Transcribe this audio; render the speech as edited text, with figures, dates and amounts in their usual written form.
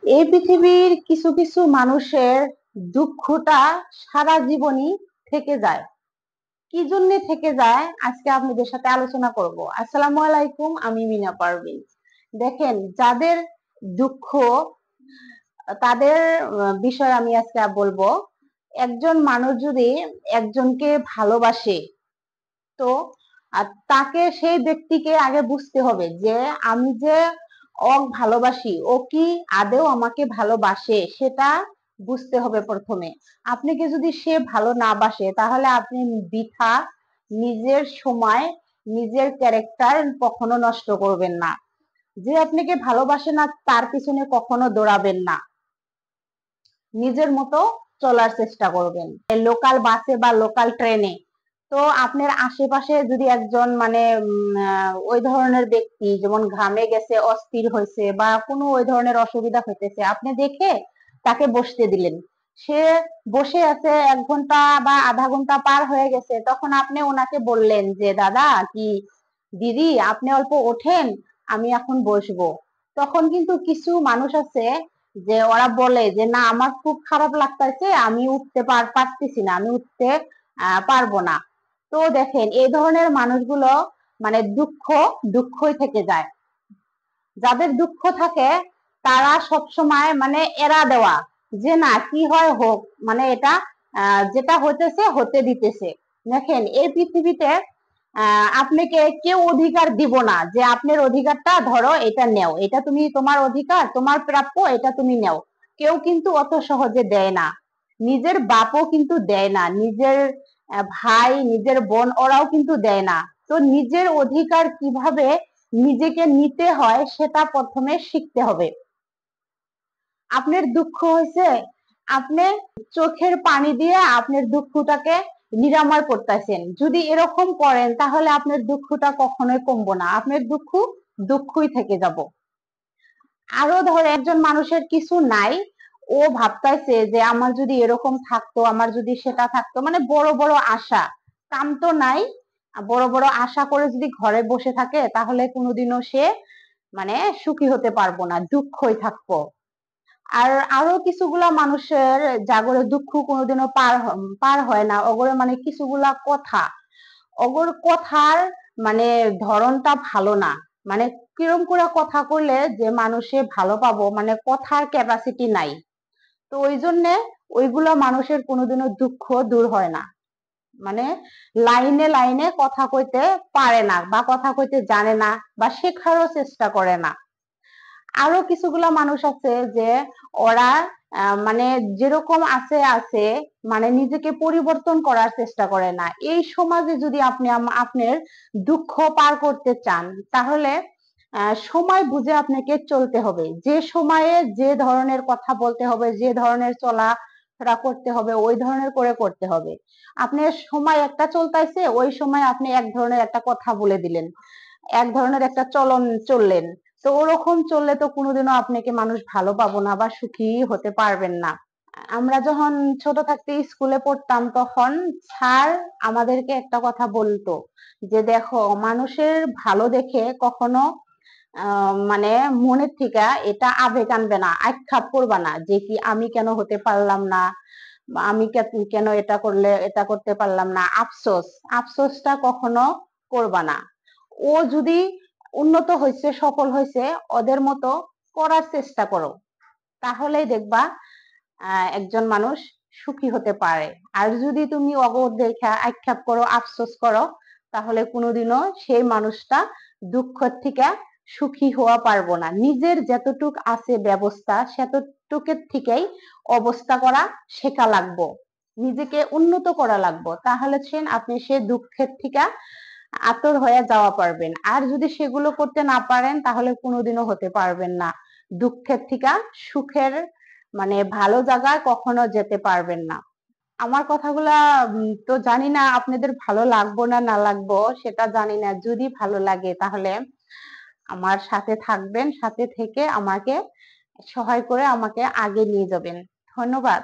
এই পৃথিবীর কিছু কিছু মানুষের দুঃখটা সারা জীবনই থেকে যায়। কি জন্য থেকে যায় আজকে আপনাদের সাথে আলোচনা করব। আসসালামু আলাইকুম, আমি মিনা পারভিন। দেখেন, যাদের দুঃখ তাদের বিষয়ে আমি আজকে বলবো। একজন মানুষ যদি একজনকে ভালোবাসে, তো তাকে সেই ব্যক্তিকে আগে বুঝতে হবে যে আমি যে ভালোবাসি, ও কি আদেও আমাকে ভালোবাসে সেটা বুঝতে হবে প্রথমে। আপনাকে যদি সে ভালো না বাসে, তাহলে আপনি বৃথা নিজের সময়, নিজের ক্যারেক্টার কখনো নষ্ট করবেন না। যে আপনাকে ভালোবাসে না তার পিছনে কখনো দৌড়াবেন না, নিজের মতো চলার চেষ্টা করবেন। লোকাল বাসে বা লোকাল ট্রেনে তো আপনার আশেপাশে যদি একজন ওই ধরনের ব্যক্তি, যেমন ঘামে গেছে, অস্থির হয়েছে বা কোনো ওই ধরনের অসুবিধা হইতেছে, আপনি দেখে তাকে বসতে দিলেন। সে বসে আছে, 1 ঘন্টা বা আধা ঘন্টা পার হয়ে গেছে, তখন আপনি ওনাকে বললেন যে দাদা কি দিদি আপনি অল্প ওঠেন, আমি এখন বসবো। তখন কিন্তু কিছু মানুষ আছে যে ওরা বলে যে না, আমার খুব খারাপ লাগতেছে, আমি উঠতে পারতেছি না, আমি উঠতে পারবো না। তো দেখেন, এই ধরনের মানুষগুলো দুঃখই থেকে যায়। যাদের দুঃখ থাকে তারা সব সময় এড়া দেওয়া, যে না কি হয় হোক, এটা যেটা হতেছে হতে দিতেছে। দেখেন, এই পৃথিবীতে আপনাকে কেউ অধিকার দিব না যে আপনার অধিকারটা ধরো, এটা নেও, এটা তুমি তোমার অধিকার, তোমার প্রাপ্য, এটা তুমি নেও। কেউ কিন্তু অত সহজে দেয় না। নিজের বাপও কিন্তু দেয় না, নিজের ভাই, নিজের বোন, ওরাও কিন্তু দেয় না। তো নিজের অধিকার কিভাবে নিজেকে নিতে হয় সেটা প্রথমে শিখতে হবে। আপনার দুঃখ হয়েছে, আপনি চোখের পানি দিয়ে আপনার দুঃখটাকে নিরাময় করতেছেন। যদি এরকম করেন তাহলে আপনার দুঃখটা কখনোই কমবো না, আপনার দুঃখই থেকে যাব। আরো ধরে একজন মানুষের কিছু নাই, ও ভাবতেছে যে আমার যদি এরকম থাকতো, আমার যদি সেটা থাকতো, বড় বড় আশা, কাম তো নাই। বড় বড় আশা করে যদি ঘরে বসে থাকে তাহলে কোনোদিনও সে সুখী হতে পারবো না, দুঃখই থাকবো। আর আরো কিছুগুলা মানুষের জাগরে দুঃখ কোনোদিনও পার হয় না, ওগরে কিছুগুলা কথা, ওগর কথার ধরনটা ভালো না। কিরম করে কথা কইলে যে মানুষে ভালো পাবো, কথার ক্যাপাসিটি নাই। তো ওই জন্যে ওইগুলা মানুষের কোনোদিনও দুঃখ দূর হয় না। লাইনে লাইনে কথা কইতে পারে না, বা কথা কইতে জানে না, বা শেখারও চেষ্টা করে না। আরো কিছুগুলা মানুষ আছে যে ওরা যেরকম আছে আছে, নিজেকে পরিবর্তন করার চেষ্টা করে না। এই সমাজে যদি আপনি আপনার দুঃখ পার করতে চান, তাহলে সময় বুঝে আপনাকে চলতে হবে। যে সময়ে যে ধরনের কথা বলতে হবে, যে ধরনের চলাফেরা করতে হবে, ওই ধরনের করে করতে হবে। আপনার সময় একটা চলতেছে, ওই সময় আপনি এক ধরনের একটা কথা বলে দিলেন, এক ধরনের একটা চলন চললেন। তো ওরকম চললে তো কোনোদিনও আপনাকে মানুষ ভালো পাবো না বা সুখী হতে পারবেন না। আমরা যখন ছোট থাকতে স্কুলে পড়তাম, তখন স্যার আমাদেরকে একটা কথা বলতো যে দেখো, মানুষের ভালো দেখে কখনো মনের থেকে এটা আবেগ আনবে না, আক্ষেপ করবা না যে কি আমি কেন হতে পারলাম না, বা আমি কেন এটা করলে এটা করতে পারলাম না, আফসোস, আফসোসটা কখনো করবা না। ও যদি উন্নত হয়েছে, সফল হয়েছে, ওদের মতো করার চেষ্টা করো, তাহলেই দেখবা একজন মানুষ সুখী হতে পারে। আর যদি তুমি অগর দেখা আক্ষেপ করো, আফসোস করো, তাহলে কোনোদিনও সেই মানুষটা দুঃখ থেকে সুখী হওয়া পারবো না। নিজের যতটুক আছে ব্যবস্থা, সেতটুকের থেকেই অবস্থা করা শেখা লাগবো, নিজেকে উন্নত করা লাগবো, তাহলে আপনি সে দুঃখের থেকে আতর হয়ে যাওয়া পারবেন। আর যদি সেগুলো করতে না পারেন, তাহলে কোনোদিনও হতে পারবেন না। দুঃখের থেকে সুখের ভালো জায়গায় কখনো যেতে পারবেন না। আমার কথাগুলা তো জানি না আপনাদের ভালো লাগবো না না লাগবো, সেটা জানি না। যদি ভালো লাগে তাহলে আমার সাথে থাকবেন, সাথে থেকে আমাকে সহায় করে আমাকে আগে নিয়ে যাবেন। ধন্যবাদ।